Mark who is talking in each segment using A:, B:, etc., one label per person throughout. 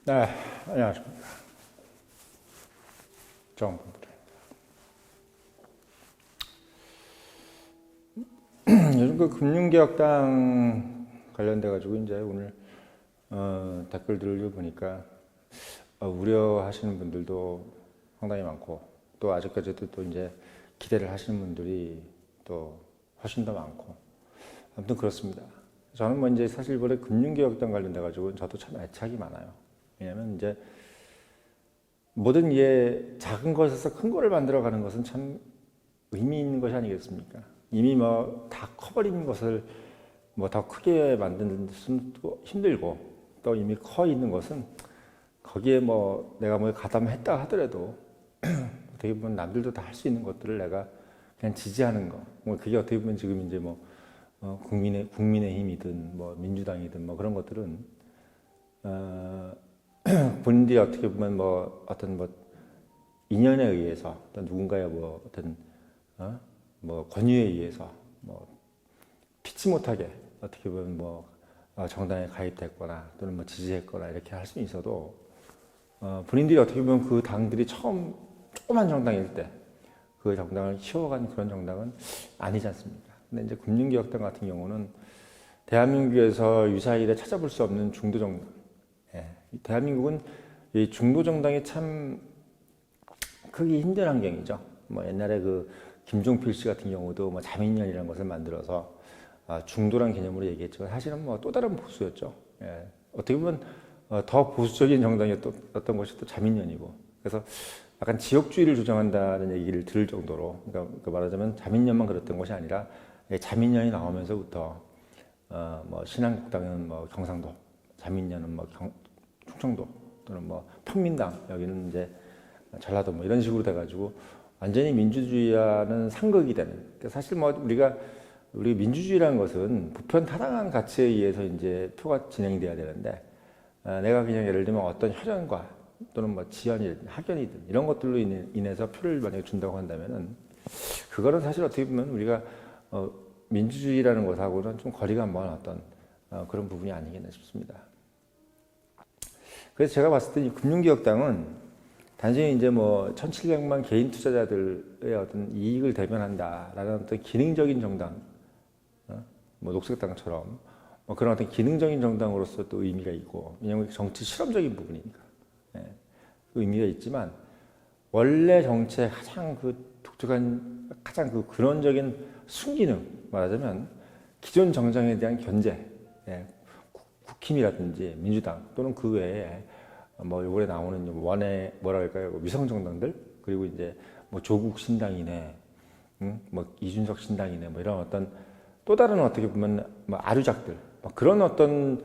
A: 네, 안녕하십니까. 정부입니다. 요즘 그 금융개혁당 관련돼가지고 이제 오늘 댓글들을 보니까 우려하시는 분들도 상당히 많고 또 아직까지도 또 이제 기대를 하시는 분들이 또 훨씬 더 많고 아무튼 그렇습니다. 저는 뭐 이제 사실 이번에 금융개혁당 관련돼가지고 저도 참 애착이 많아요. 왜냐면 이제 모든 작은 것에서 큰 거를 만들어가는 것은 참 의미 있는 것이 아니겠습니까? 이미 뭐 다 커버린 것을 뭐 더 크게 만드는 것은 또 힘들고 또 이미 커 있는 것은 거기에 뭐 내가 뭐 가담했다 하더라도 어떻게 보면 남들도 다 할 수 있는 것들을 내가 그냥 지지하는 거. 뭐 그게 어떻게 보면 지금 이제 뭐 국민의힘이든 뭐 민주당이든 뭐 그런 것들은 본인들이 어떻게 보면 뭐 어떤 뭐 인연에 의해서 어떤 누군가의 뭐 어떤 뭐 권유에 의해서 뭐 피치 못하게 어떻게 보면 뭐 정당에 가입됐거나 또는 뭐 지지했거나 이렇게 할 수 있어도 본인들이 어떻게 보면 그 당들이 처음 조그만 정당일 때 그 정당을 키워간 그런 정당은 아니지 않습니까? 근데 이제 금융개혁당 같은 경우는 대한민국에서 유사일에 찾아볼 수 없는 중도 정당. 대한민국은 이 중도 정당이 참 크기 힘든 환경이죠. 뭐 옛날에 그 김종필 씨 같은 경우도 뭐 자민련이라는 것을 만들어서 중도란 개념으로 얘기했지만 사실은 뭐 또 다른 보수였죠. 어떻게 보면 더 보수적인 정당이었던 것이 또 자민련이고 그래서 약간 지역주의를 주장한다는 얘기를 들을 정도로 그러니까 말하자면 자민련만 그랬던 것이 아니라 자민련이 나오면서부터 뭐 신한국당은 뭐 경상도, 자민련은 뭐 충청도 또는 뭐 평민당 여기는 이제 전라도 뭐 이런 식으로 돼가지고 완전히 민주주의와는 상극이 되는. 그러니까 사실 뭐 우리 민주주의라는 것은 보편 타당한 가치에 의해서 이제 표가 진행돼야 되는데 내가 그냥 예를 들면 어떤 혈연과 또는 뭐 지연이든 학연이든 이런 것들로 인해서 표를 만약에 준다고 한다면은 그거는 사실 어떻게 보면 우리가 민주주의라는 것하고는 좀 거리가 먼 어떤 그런 부분이 아니겠나 싶습니다. 그래서 제가 봤을 때 이 금융개혁당은 단순히 이제 뭐 1,700만 개인 투자자들의 어떤 이익을 대변한다라는 어떤 기능적인 정당, 뭐 녹색당처럼 뭐 그런 어떤 기능적인 정당으로서 또 의미가 있고, 왜냐하면 정치 실험적인 부분이니까 그 의미가 있지만 원래 정치의 가장 그 독특한 가장 그 근원적인 순기능 말하자면 기존 정당에 대한 견제, 국힘이라든지 민주당 또는 그 외에 뭐 이번에 나오는 원의 뭐라 할까요 위성 정당들 그리고 이제 뭐 조국 신당이네, 뭐 이준석 신당이네 뭐 이런 어떤 또 다른 어떻게 보면 뭐 아류작들 뭐 그런 어떤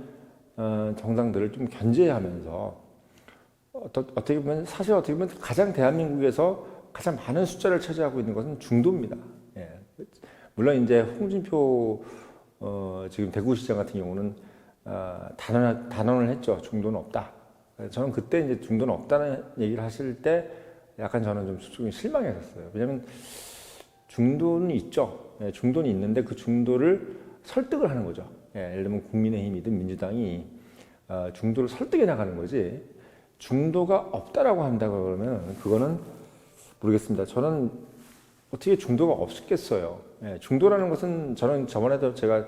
A: 정당들을 좀 견제하면서 어떻게 보면 사실 어떻게 보면 가장 대한민국에서 가장 많은 숫자를 차지하고 있는 것은 중도입니다. 물론 이제 홍준표 지금 대구시장 같은 경우는 단언을 했죠. 중도는 없다. 저는 그때 이제 중도는 없다는 얘기를 하실 때 약간 저는 좀 실망했었어요. 왜냐하면 중도는 있죠. 중도는 있는데 그 중도를 설득을 하는 거죠. 예를 들면 국민의힘이든 민주당이 중도를 설득해 나가는 거지. 중도가 없다라고 한다고 그러면 그거는 모르겠습니다. 저는 어떻게 중도가 없겠어요. 중도라는 것은 저는 저번에도 제가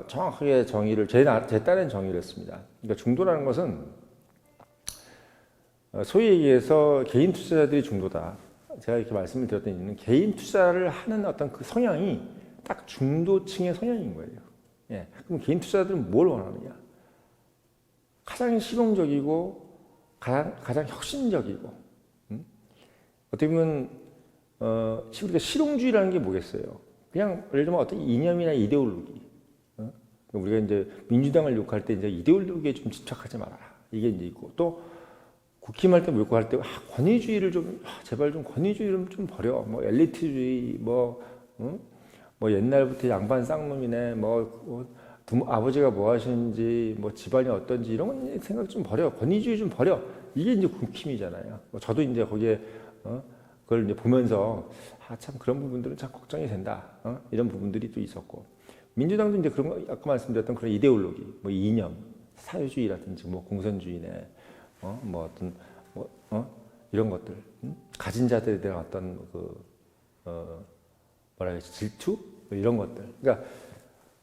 A: 정확하게 정의를 제 딴엔 정의를 했습니다. 그러니까 중도라는 것은 소위 얘기해서 개인 투자자들이 중도다. 제가 이렇게 말씀을 드렸던 이유는 개인 투자를 하는 어떤 그 성향이 딱 중도층의 성향인 거예요. 그럼 개인 투자자들은 뭘 원하느냐? 가장 실용적이고 가장 혁신적이고 어떻게 보면 우리가 실용주의라는 게 뭐겠어요? 그냥 예를 들면 어떤 이념이나 이데올로기. 우리가 이제 민주당을 욕할 때 이제 이데올로기에 좀 집착하지 말아라. 이게 이제 있고 또 국힘할 때 욕할 때 권위주의를 좀 제발 좀 권위주의를 좀 버려. 뭐 엘리트주의 뭐 옛날부터 양반 쌍놈이네. 아버지가 뭐 하시는지 뭐 집안이 어떤지 이런 생각 좀 버려. 권위주의 좀 버려. 이게 이제 국힘이잖아요. 저도 이제 거기에 그걸 이제 보면서 참 그런 부분들은 참 걱정이 된다. 이런 부분들이 또 있었고 민주당도 이제 그런 거 아까 말씀드렸던 그런 이데올로기, 뭐 이념, 사회주의라든지 뭐 공산주의네. 뭐 어떤 이런 것들, 가진 자들에 대한 어떤 뭐라 해야지, 질투 이런 것들. 그러니까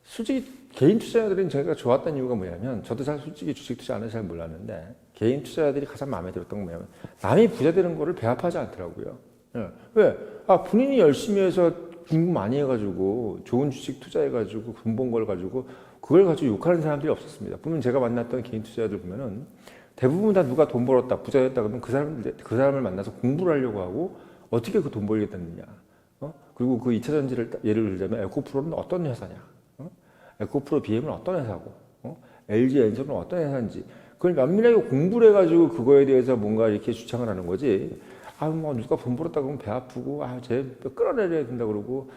A: 솔직히 개인 투자자들은 제가 좋았던 이유가 뭐냐면, 저도 잘 솔직히 주식 투자하는 잘 몰랐는데 개인 투자자들이 가장 마음에 들었던 건 뭐냐면, 남이 부자 되는 거를 배합하지 않더라고요. 예. 왜? 본인이 열심히 해서 공부 많이 해가지고 좋은 주식 투자해가지고 돈 번 걸 가지고 그걸 가지고 욕하는 사람들이 없었습니다. 보면 제가 만났던 개인 투자자들 보면은 대부분 다 누가 돈 벌었다, 부자 됐다 그러면 그 사람을 만나서 공부를 하려고 하고 어떻게 그 돈 벌겠다느냐. 그리고 그 2차 전지를 예를 들자면 에코프로는 어떤 회사냐. 에코프로 BM은 어떤 회사고, LG 엔솔은 어떤 회사인지 그걸 면밀하게 공부를 해가지고 그거에 대해서 뭔가 이렇게 주창을 하는 거지. 뭐 누가 돈 벌었다 그러면 배 아프고, 쟤 끌어내려야 된다 그러고,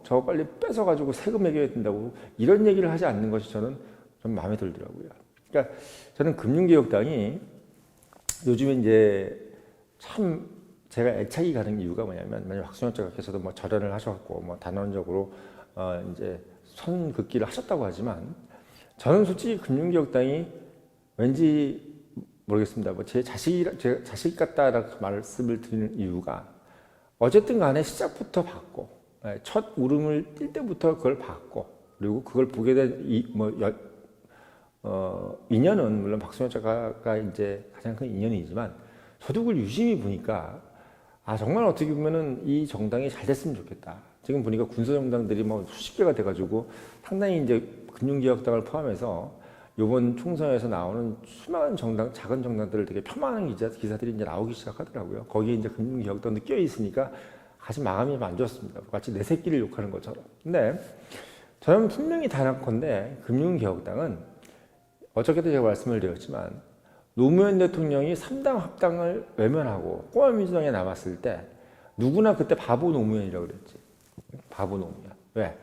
A: 저거 빨리 뺏어가지고 세금 매겨야 된다고 이런 얘기를 하지 않는 것이 저는 좀 마음에 들더라고요. 그러니까 저는 금융개혁당이 요즘에 이제 참 제가 애착이 가는 이유가 뭐냐면, 만약 박순영 장관께서도 뭐 절연을 하셨고 뭐 단언적으로 이제 선긋기를 하셨다고 하지만, 저는 솔직히 금융개혁당이 왠지 모르겠습니다. 뭐 제 자식 같다라고 말씀을 드리는 이유가, 어쨌든 간에 시작부터 봤고, 첫 울음을 뛸 때부터 그걸 봤고, 그리고 그걸 보게 된 인연은 물론 박순영 작가가 이제 가장 큰 인연이지만, 저도 그걸 유심히 보니까 정말 어떻게 보면은 이 정당이 잘 됐으면 좋겠다. 지금 보니까 군소정당들이 뭐 수십 개가 돼가지고 상당히 이제 금융개혁당을 포함해서 이번 총선에서 나오는 수많은 정당, 작은 정당들을 되게 폄하하는 기사들이 이제 나오기 시작하더라고요. 거기에 이제 금융개혁당도 껴 있으니까 아주 마음이 안 좋습니다. 마치 내 새끼를 욕하는 것처럼. 근데 저는 분명히 단언컨대 금융개혁당은 어저께도 제가 말씀을 드렸지만, 노무현 대통령이 3당 합당을 외면하고 꼬마민주당에 남았을 때 누구나 그때 바보 노무현이라고 그랬지. 바보 노무현. 왜?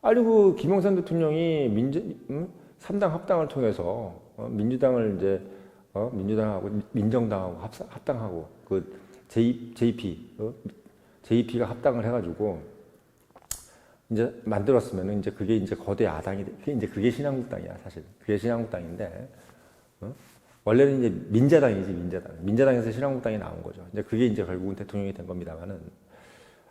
A: 그 김영삼 대통령이 3당 합당을 통해서 민주당을 이제 민주당하고 민정당하고 합당하고 그 JP가 합당을 해가지고 이제 만들었으면은 이제 그게 이제 거대 야당이 그게 신한국당이야 사실. 그게 신한국당인데 원래는 이제 민자당이지 민자당에서 신한국당이 나온 거죠. 이제 그게 이제 결국은 대통령이 된 겁니다만은,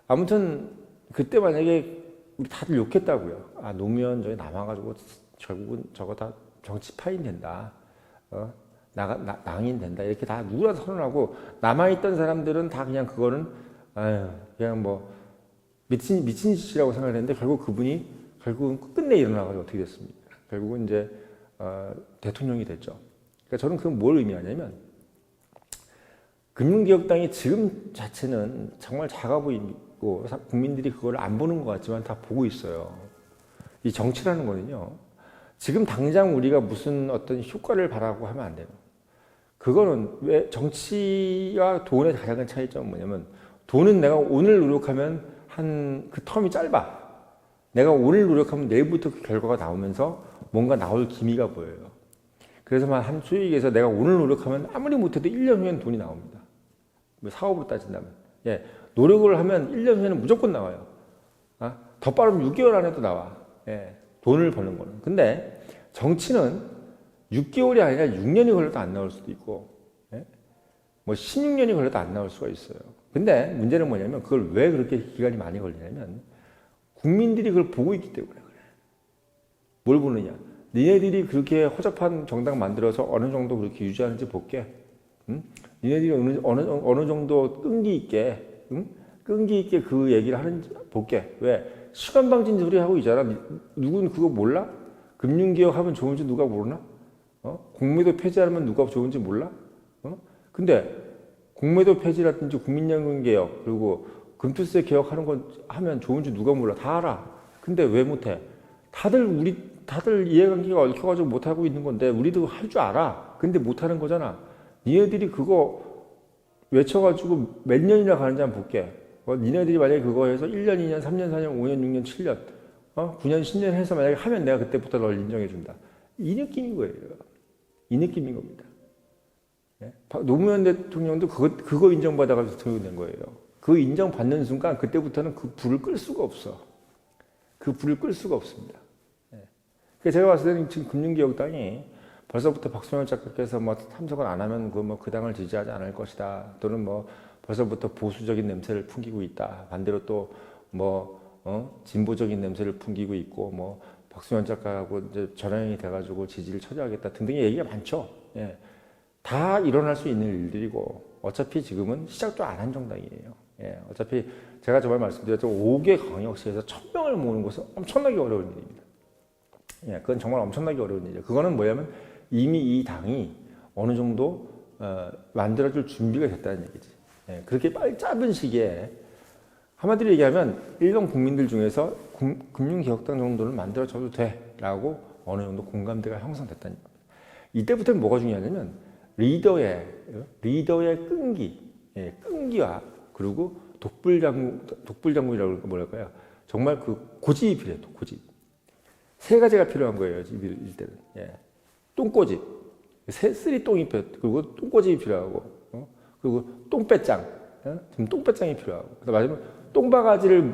A: 아무튼 그때 만약에 우리 다들 욕했다고요. 노무현 저기 남아가지고 결국은 저거 다 정치 파인 된다. 낭인 된다. 이렇게 다 누구나 선언하고, 남아있던 사람들은 다 그냥 그거는, 그냥 뭐, 미친 짓이라고 생각을 했는데, 결국은 끝내 일어나가지고 어떻게 됐습니까? 결국은 이제, 대통령이 됐죠. 그러니까 저는 그건 뭘 의미하냐면, 금융개혁당이 지금 자체는 정말 작아 보이고, 국민들이 그걸 안 보는 것 같지만 다 보고 있어요. 이 정치라는 거는요, 지금 당장 우리가 무슨 어떤 효과를 바라고 하면 안 돼요. 그거는 왜 정치와 돈의 가장 큰 차이점은 뭐냐면, 돈은 내가 오늘 노력하면 그 텀이 짧아. 내가 오늘 노력하면 내일부터 그 결과가 나오면서 뭔가 나올 기미가 보여요. 그래서 한 수익에서 내가 오늘 노력하면 아무리 못해도 1년 후에는 돈이 나옵니다. 뭐 사업으로 따진다면. 노력을 하면 1년 후에는 무조건 나와요. 더 빠르면 6개월 안에도 나와. 돈을 버는 거는. 근데 정치는 6개월이 아니라 6년이 걸려도 안 나올 수도 있고, 뭐 16년이 걸려도 안 나올 수가 있어요. 근데 문제는 뭐냐면, 그걸 왜 그렇게 기간이 많이 걸리냐면, 국민들이 그걸 보고 있기 때문에 그래. 뭘 보느냐? 니네들이 그렇게 허접한 정당 만들어서 어느 정도 그렇게 유지하는지 볼게. 니네들이 어느 정도 끈기 있게 그 얘기를 하는지 볼게. 왜? 시간방진 소리 하고 있잖아. 누군 그거 몰라? 금융개혁하면 좋은지 누가 모르나? 공매도 폐지하면 누가 좋은지 몰라? 근데 공매도 폐지라든지 국민연금개혁 그리고 금투세 개혁하는 건 하면 좋은지 누가 몰라? 다 알아. 근데 왜 못해? 다들 이해관계가 얽혀가지고 못하고 있는 건데 우리도 할 줄 알아. 근데 못하는 거잖아. 니네들이 그거 외쳐가지고 몇 년이나 가는지 한번 볼게. 니네들이 만약에 그거 해서 1년, 2년, 3년, 4년, 5년, 6년, 7년, 9년, 10년 해서 만약에 하면 내가 그때부터 널 인정해준다. 이 느낌인 거예요. 이 느낌인 겁니다. 노무현 대통령도 그거 인정받아가지고 대통령이 된 거예요. 그 인정받는 순간 그때부터는 그 불을 끌 수가 없어. 그 불을 끌 수가 없습니다. 그래서 제가 봤을 때는 지금 금융개혁당이 벌써부터 박순환 작가께서 뭐 참석을 안 하면 그 당을 지지하지 않을 것이다. 또는 뭐 벌써부터 보수적인 냄새를 풍기고 있다. 반대로 또 뭐 진보적인 냄새를 풍기고 있고 뭐 박순환 작가하고 이제 전향이 돼가지고 지지를 처리하겠다 등등의 얘기가 많죠. 예. 다 일어날 수 있는 일들이고 어차피 지금은 시작도 안 한 정당이에요. 예. 어차피 제가 저번에 말씀드렸죠. 5개 광역시에서 1000명을 모으는 것은 엄청나게 어려운 일입니다. 예. 그건 정말 엄청나게 어려운 일이에요. 그거는 뭐냐면 이미 이 당이 어느 정도 만들어줄 준비가 됐다는 얘기지. 예. 그렇게 짧은 시기에 한마디로 얘기하면 일반 국민들 중에서 금융개혁당 정도는 만들어줘도 돼라고 어느 정도 공감대가 형성됐다는 겁니다. 이때부터는 뭐가 중요하냐면 리더의 끈기, 예, 끈기와 그리고 독불장군이라고 뭐랄까요? 정말 그 고집이 필요해요. 고집. 세 가지가 필요한 거예요. 일 때는. 예. 똥꼬집, 쓰리 똥이 필요, 그리고 똥꼬집이 필요하고, 그리고 똥배짱, 지금 똥배짱이 필요하고, 마지막 똥바가지를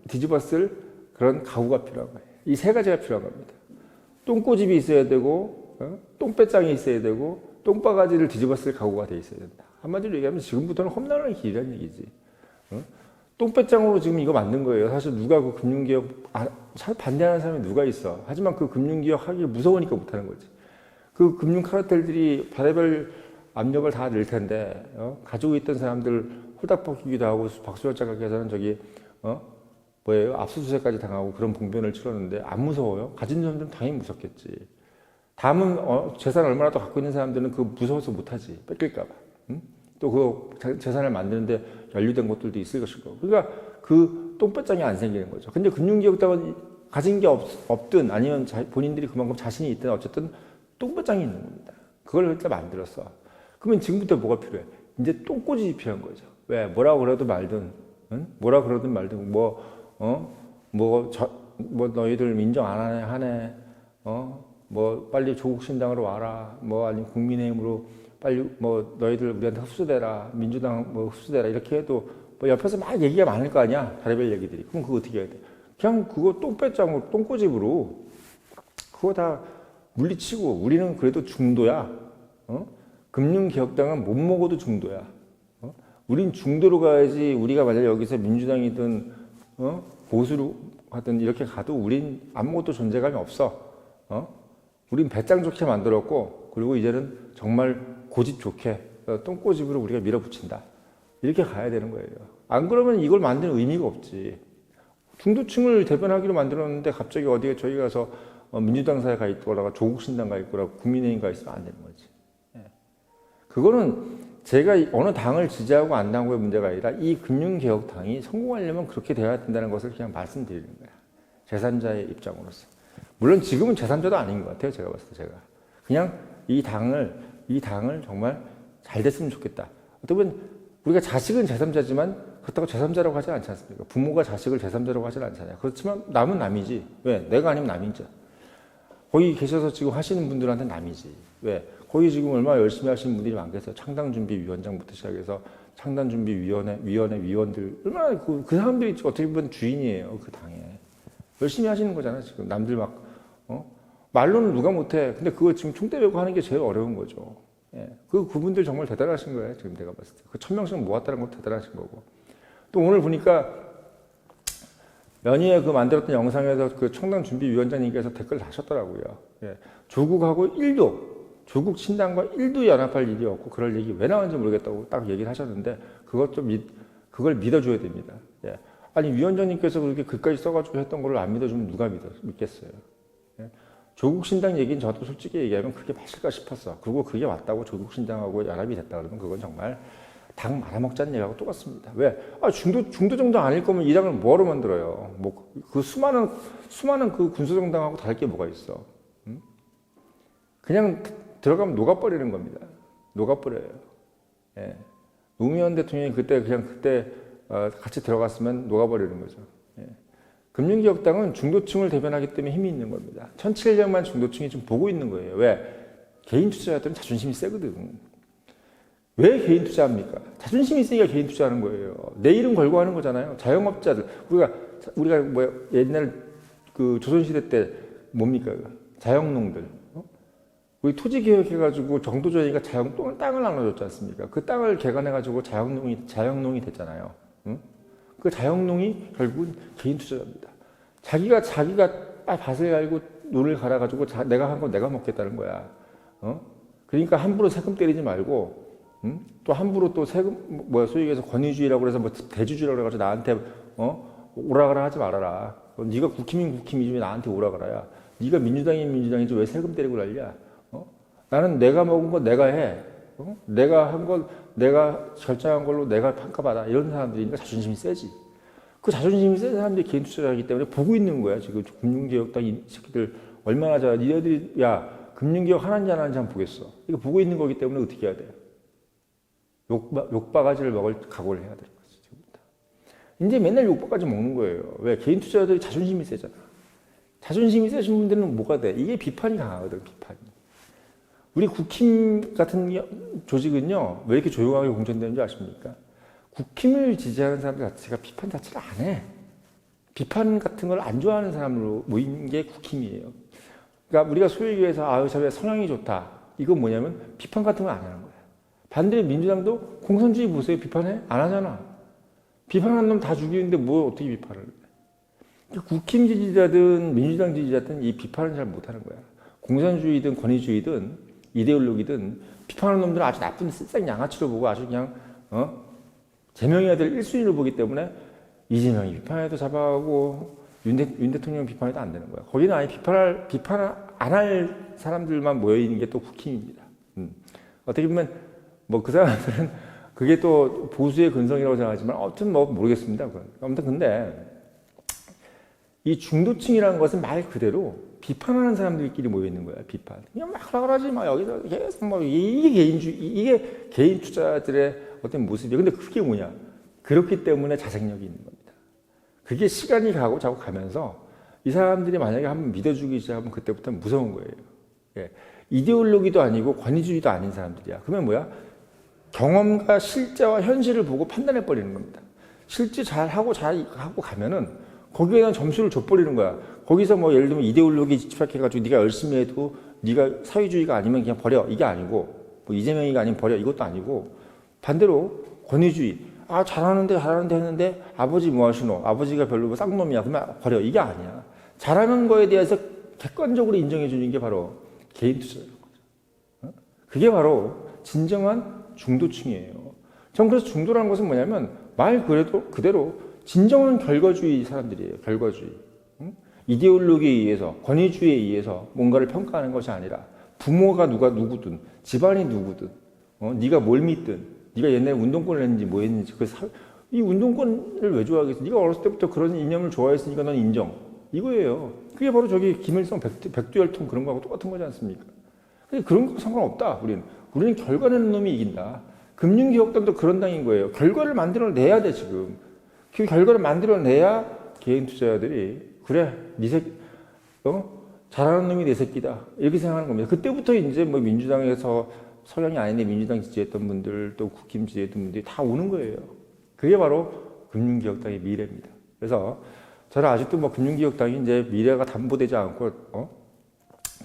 A: 뒤집었을 그런 가구가 필요한 거예요. 이 세 가지가 필요한 겁니다. 똥꼬집이 있어야 되고, 똥배짱이 있어야 되고, 똥바가지를 뒤집었을 가구가 돼 있어야 된다. 한마디로 얘기하면 지금부터는 험난한 길이라는 얘기지. 똥배짱으로 지금 이거 만든 거예요. 사실 누가 그 금융개혁, 반대하는 사람이 누가 있어. 하지만 그 금융개혁 하기 무서우니까 못하는 거지. 그 금융 카르텔들이 별의별 압력을 다 낼 텐데, 가지고 있던 사람들 홀딱 벗기기도 하고, 박수열 작가께서는 뭐예요? 압수수색까지 당하고 그런 봉변을 치렀는데 안 무서워요? 가진 사람들은 당연히 무섭겠지. 다음은 재산 얼마나 더 갖고 있는 사람들은 그 무서워서 못하지. 뺏길까봐. 응? 또 그 재산을 만드는데 연루된 것들도 있을 것이고. 그러니까 그 똥배짱이 안 생기는 거죠. 근데 금융개혁당은 가진 게 없든 아니면 본인들이 그만큼 자신이 있든 어쨌든 똥배짱이 있는 겁니다. 그걸 일단 만들었어. 그러면 지금부터 뭐가 필요해? 이제 똥꼬집이 필요한 거죠. 왜? 뭐라고 그러든 말든, 응? 뭐라 그러든 말든, 너희들 인정 안 하네, 뭐, 빨리 조국신당으로 와라, 뭐, 아니면 국민의힘으로 빨리, 뭐, 너희들 우리한테 흡수되라, 민주당 뭐 흡수되라, 이렇게 해도, 뭐, 옆에서 막 얘기가 많을 거 아니야? 별의별 얘기들이. 그럼 그거 어떻게 해야 돼? 그냥 그거 똥배짱으로, 똥꼬집으로, 그거 다 물리치고, 우리는 그래도 중도야, 금융개혁당은 못 먹어도 중도야. 우린 중도로 가야지. 우리가 만약 여기서 민주당이든 보수로 하든 이렇게 가도 우린 아무것도 존재감이 없어. 우린 배짱 좋게 만들었고, 그리고 이제는 정말 고집 좋게 똥꼬집으로 우리가 밀어붙인다. 이렇게 가야 되는 거예요. 안 그러면 이걸 만드는 의미가 없지. 중도층을 대변하기로 만들었는데 갑자기 어디에 저희 가서 민주당사에 가 있거나 조국신당 가 있거나 국민의힘 가 있으면 안 되는 거지. 그거는 제가 어느 당을 지지하고 안 당고의 문제가 아니라 이 금융개혁당이 성공하려면 그렇게 돼야 된다는 것을 그냥 말씀드리는 거야. 제3자의 입장으로서. 물론 지금은 제3자도 아닌 것 같아요. 제가 봤을 때 제가. 그냥 이 당을 정말 잘 됐으면 좋겠다. 어떻게 보면 우리가 자식은 제3자지만 그렇다고 제3자라고 하지 않지 않습니까? 부모가 자식을 제3자라고 하지는 않잖아요. 그렇지만 남은 남이지. 왜? 내가 아니면 남이죠. 거기 계셔서 지금 하시는 분들한테 남이지. 왜? 거기 지금 얼마나 열심히 하시는 분들이 많겠어요. 창당준비위원장부터 시작해서 위원들. 얼마나 그 사람들이 어떻게 보면 주인이에요. 그 당에. 열심히 하시는 거잖아요. 지금 남들 말로는 누가 못해. 근데 그거 지금 총대 메고 하는 게 제일 어려운 거죠. 예. 그분들 정말 대단하신 거예요. 지금 내가 봤을 때. 그 1000명씩 모았다는 것도 대단하신 거고. 또 오늘 보니까 연희에 그 만들었던 영상에서 그 청당준비위원장님께서 댓글 다셨더라고요. 예. 조국 신당과 1도 연합할 일이 없고 그럴 얘기 왜 나왔는지 모르겠다고 딱 얘기를 하셨는데 그걸 믿어줘야 됩니다. 예. 아니 위원장님께서 그렇게 글까지 써가지고 했던 걸 안 믿어주면 누가 믿겠어요. 예. 조국 신당 얘기는 저도 솔직히 얘기하면 그게 맞을까 싶었어. 그리고 그게 맞다고 조국 신당하고 연합이 됐다 그러면 그건 정말 당 말아먹자는 얘기하고 똑같습니다. 왜? 중도 정당 아닐 거면 이 당을 뭐하러 만들어요? 뭐 그 수많은 그 군소 정당하고 다를 게 뭐가 있어? 응? 그냥 들어가면 녹아버리는 겁니다. 녹아버려요. 예. 노무현 대통령이 그때 같이 들어갔으면 녹아버리는 거죠. 예. 금융개혁당은 중도층을 대변하기 때문에 힘이 있는 겁니다. 1700만 중도층이 지금 보고 있는 거예요. 왜? 개인 투자자들은 자존심이 세거든. 왜 개인 투자합니까? 자존심이 있으니까 개인 투자하는 거예요. 내 이름 걸고 하는 거잖아요. 자영업자들. 우리가 옛날 그 조선시대 때 뭡니까? 자영농들. 우리 토지 개혁해가지고 정도전이가 땅을 나눠줬지 않습니까? 그 땅을 개간해가지고 자영농이 됐잖아요. 응? 그 자영농이 결국은 개인 투자자입니다. 자기가 밭을 갈고 논을 갈아가지고 내가 한 건 내가 먹겠다는 거야. 그러니까 함부로 세금 때리지 말고, 또 함부로 또 세금, 소위 얘기해서 권위주의라고 해서 대주주라고 해가지고 나한테, 오라가라 하지 말아라. 네가 국힘이지 왜 나한테 오라가라야. 네가 민주당이지 왜 세금 때리고 난리야. 나는 내가 먹은 거 내가 해. 내가 한 건 내가 결정한 걸로 내가 평가받아. 이런 사람들이니까 자존심이 세지. 그 자존심이 센 사람들이 개인 투자자이기 때문에 보고 있는 거야. 지금 금융개혁당 이 새끼들 얼마나 잘해. 니네들이 금융개혁 하는지 안 하는지 한번 보겠어. 이거 보고 있는 거기 때문에 어떻게 해야 돼? 욕바가지를 먹을 각오를 해야 되는 거지. 지금부터. 이제 맨날 욕바가지 먹는 거예요. 왜? 개인 투자자들이 자존심이 세잖아. 자존심이 세신 분들은 뭐가 돼? 이게 비판이 강하거든. 비판이. 우리 국힘 같은 조직은요, 왜 이렇게 조용하게 공천되는지 아십니까? 국힘을 지지하는 사람들 자체가 비판 자체를 안 해. 비판 같은 걸 안 좋아하는 사람으로 모인 게 국힘이에요. 그러니까 우리가 소위 얘기해서 저 성향이 좋다. 이건 뭐냐면 비판 같은 걸 안 하는 거야. 반대로 민주당도 공산주의 보세요. 비판해? 안 하잖아. 비판하는 놈 다 죽이는데 뭐 어떻게 비판을 해? 국힘 지지자든 민주당 지지자든 이 비판을 잘 못하는 거야. 공산주의든 권위주의든 이데올로기든 비판하는 놈들은 아주 나쁜 쓱싹 양아치로 보고 아주 그냥 제명해야 될 1순위로 보기 때문에 이재명이 비판해도 잡아가고 윤 대통령 비판해도 안 되는 거야. 거기는 아예 비판 안 할 사람들만 모여있는 게 또 국힘입니다. 어떻게 보면 그 사람들은 그게 또 보수의 근성이라고 생각하지만 아무튼 모르겠습니다. 아무튼 근데 이 중도층이라는 것은 말 그대로 비판하는 사람들끼리 모여 있는 거야. 비판. 그냥 막 하라지 마. 여기서 계속 이게 개인 투자자들의 어떤 모습이야. 근데 그게 뭐냐? 그렇기 때문에 자생력이 있는 겁니다. 그게 시간이 자꾸 가면서 이 사람들이 만약에 한번 믿어주기 시작하면 그때부터는 무서운 거예요. 예. 이데올로기도 아니고 권위주의도 아닌 사람들이야. 그러면 뭐야? 경험과 실제와 현실을 보고 판단해 버리는 겁니다. 실제 잘하고 가면은 거기에 대한 점수를 줘버리는 거야. 거기서 예를 들면 이데올로기 집착해가지고 네가 열심히 해도 네가 사회주의가 아니면 그냥 버려. 이게 아니고 이재명이가 아니면 버려. 이것도 아니고 반대로 권위주의. 잘하는데 했는데 아버지 뭐 하시노? 아버지가 별로 쌍놈이야. 그러면 버려. 이게 아니야. 잘하는 거에 대해서 객관적으로 인정해 주는 게 바로 개인 투자인 거죠. 그게 바로 진정한 중도층이에요. 전 그래서 중도라는 것은 뭐냐면 말 그대로 진정한 결과주의 사람들이에요. 결과주의. 이데올로기에 의해서 권위주의에 의해서 뭔가를 평가하는 것이 아니라 부모가 누구든 집안이 누구든 네가 뭘 믿든 네가 옛날에 운동권을 했는지 뭐 했는지 이 운동권을 왜 좋아하겠어? 네가 어렸을 때부터 그런 이념을 좋아했으니까 넌 인정. 이거예요. 그게 바로 저기 김일성 백두혈통 그런 거하고 똑같은 거지 않습니까? 근데 그런 거 상관없다. 우리는 결과 내는 놈이 이긴다. 금융개혁당도 그런 당인 거예요. 결과를 만들어내야 돼 지금. 그 결과를 만들어내야 개인 투자자들이 그래 네 새끼 잘하는 놈이 내 새끼다 이렇게 생각하는 겁니다. 그때부터 이제 민주당에서 성향이 아닌데 민주당 지지했던 분들 또 국힘 지지했던 분들이 다 오는 거예요. 그게 바로 금융개혁당의 미래입니다. 그래서 저는 아직도 금융개혁당이 이제 미래가 담보되지 않고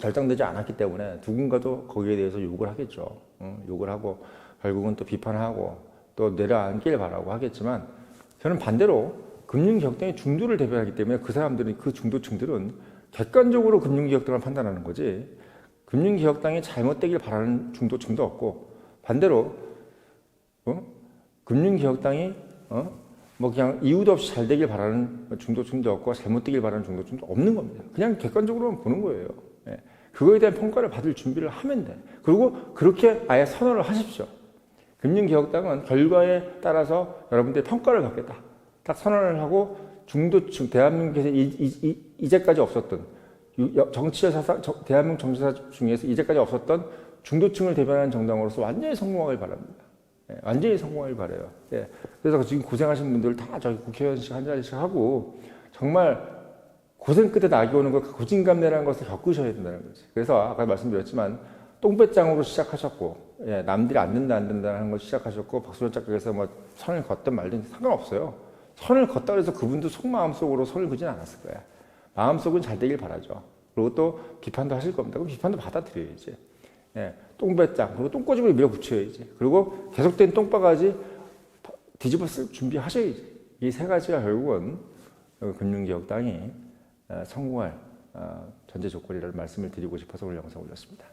A: 결정되지 않았기 때문에 누군가도 거기에 대해서 욕을 하겠죠. 욕을 하고 결국은 또 비판하고 또 내려앉길 바라고 하겠지만 저는 반대로 금융개혁당의 중도를 대변하기 때문에 그 사람들은 그 중도층들은 객관적으로 금융개혁당을 판단하는 거지 금융개혁당이 잘못되길 바라는 중도층도 없고 반대로 금융개혁당이 그냥 이유도 없이 잘 되길 바라는 중도층도 없고 잘못되길 바라는 중도층도 없는 겁니다. 그냥 객관적으로만 보는 거예요. 예. 그거에 대한 평가를 받을 준비를 하면 돼. 그리고 그렇게 아예 선언을 하십시오. 금융개혁당은 결과에 따라서 여러분들이 평가를 받겠다. 딱 선언을 하고 중도층, 대한민국에서 이제까지 없었던 대한민국 정치사 중에서 이제까지 없었던 중도층을 대변하는 정당으로서 완전히 성공하길 바랍니다. 예, 완전히 성공하길 바라요. 예, 그래서 지금 고생하신 분들 다 저기 국회의원씩 한 자리씩 하고 정말 고생 끝에 낙이 오는 거 고진감래라는 것을 겪으셔야 된다는 거지. 그래서 아까 말씀드렸지만 똥배짱으로 시작하셨고 남들이 안 된다는 걸 시작하셨고 박수현 작가께서 선을 걷든 말든 상관없어요. 선을 걷다 그래서 그분도 속마음속으로 선을 그진 않았을 거야. 마음속은 잘 되길 바라죠. 그리고 또 비판도 하실 겁니다. 그럼 비판도 받아들여야지. 예, 똥배짱 그리고 똥꼬집을 밀어붙여야지. 그리고 계속된 똥바가지 뒤집어 쓸 준비하셔야지. 이 세 가지가 결국은 금융개혁당이 성공할 전제 조건이라는 말씀을 드리고 싶어서 오늘 영상 올렸습니다.